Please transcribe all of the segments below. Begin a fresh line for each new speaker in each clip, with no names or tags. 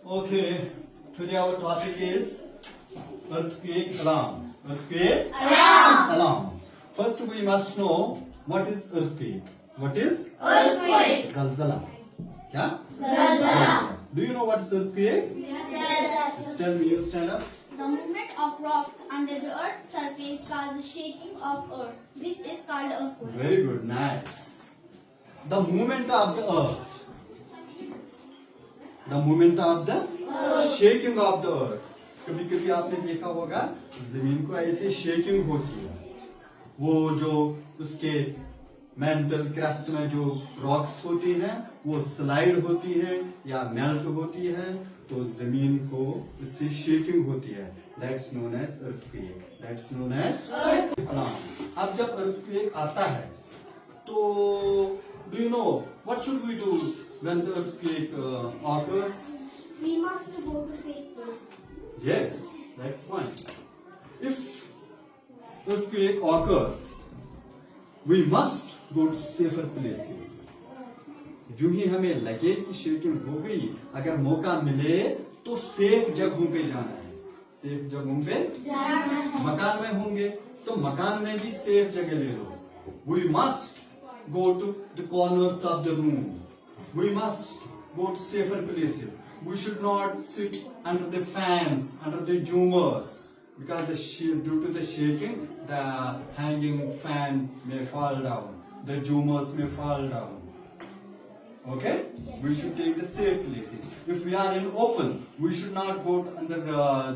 Okay, today our topic is earthquake alarm. Earthquake alarm. First, we must know what is earthquake. What is
Earthquake.
zalzala? Yeah?
Zalzala.
Do you know what is earthquake? Just tell me. You stand up.
The movement of rocks under the earth's surface causes shaking of earth. This is called earthquake.
Very good. Nice. The movement of the earth. The movement of the shaking of the earth. कभी कभी आपने देखा होगा जमीन को ऐसे shaking होती है, वो जो उसके मेंटल क्रस्ट में जो रॉक्स होती हैं वो स्लाइड होती है या मेल्ट होती है, तो जमीन को इससे शेकिंग होती है. That's known as earthquake. That's known as alarm. अब जब अर्थक्वेक आता है तो do you know what should we do when the earthquake occurs?
We must go to safe place.
Yes, that's fine. If earthquake occurs, we must go to safer places. जो ही हमें लगे कि shaking हो गई, अगर मौका मिले तो सेफ जगहों पे जाना है. सेफ जगहों पे मकान में होंगे तो मकान में भी सेफ जगह ले लो. We must go to the corners of the room. We must go to safer places. We should not sit under the fans, under the zoomers, because due to the shaking, the hanging fan may fall down, the zoomers may fall down. Okay? We should take the safe places. If we are in open, we should not go under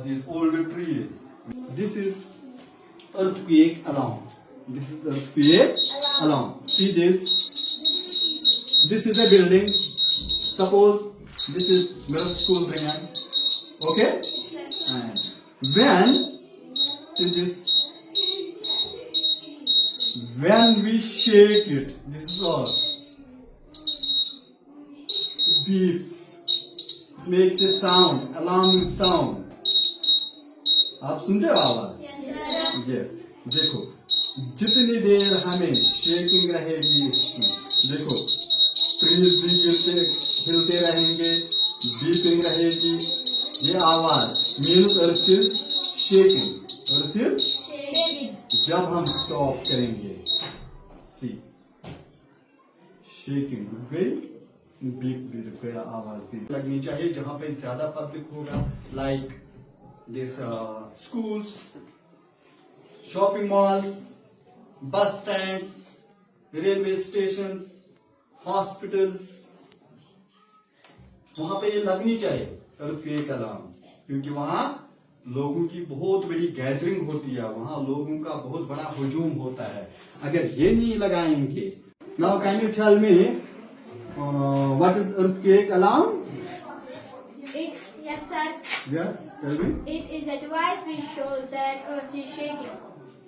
these older trees. This is earthquake alarm. This is earthquake alarm. See this. This is a building. Suppose this is middle school Brian. Okay? And when, see this, when we shake it, this is all. It beeps. It makes a sound, alarming sound. आप सुनते हो आवाज? Yes. देखो, जितनी देर हमें shaking रहेगी इसकी, देखो, ट्रीज भी हिलते रहेंगे, बीपिंग रहेगी, ये आवाज means earth is shaking. Earth is जब हम स्टॉप करेंगे, सी शेकिंग रुक गई, बीप भी रुक गया, आवाज भी लगनी चाहिए जहां पे ज्यादा पब्लिक होगा, like this schools, shopping malls, बस स्टैंड्स, रेलवे स्टेशंस, हॉस्पिटल्स, वहां पे ये लगनी चाहिए earthquake alarm, क्योंकि वहां लोगों की बहुत बड़ी गैदरिंग होती है, वहां लोगों का बहुत बड़ा हुजूम होता है. अगर ये नहीं लगाएंगे. Now can you tell me what is earthquake alarm?
Yes, sir.
Yes, tell me.
It is a device which shows that earth is shaking.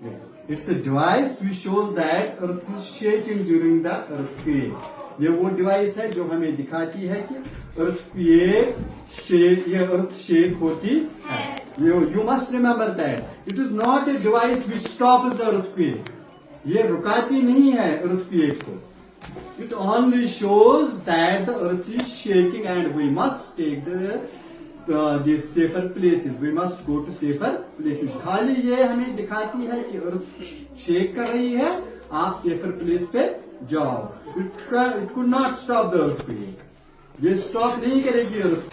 Yes, it's a device which shows that earth is shaking during the earthquake. ये वो device है जो हमें दिखाती है कि earthquake shake, ये earth shake होती है. You must remember that. It is not a device which stops the earthquake. ये रुकाती नहीं है earthquake को. It only shows that the earth is shaking and we must take the safer places. We must go to safer places. खाली ये हमें दिखाती है कि earth shake कर रही है, आप safer place पे जाओ. It could not stop the earthquake. ये stop नहीं करेगी earth.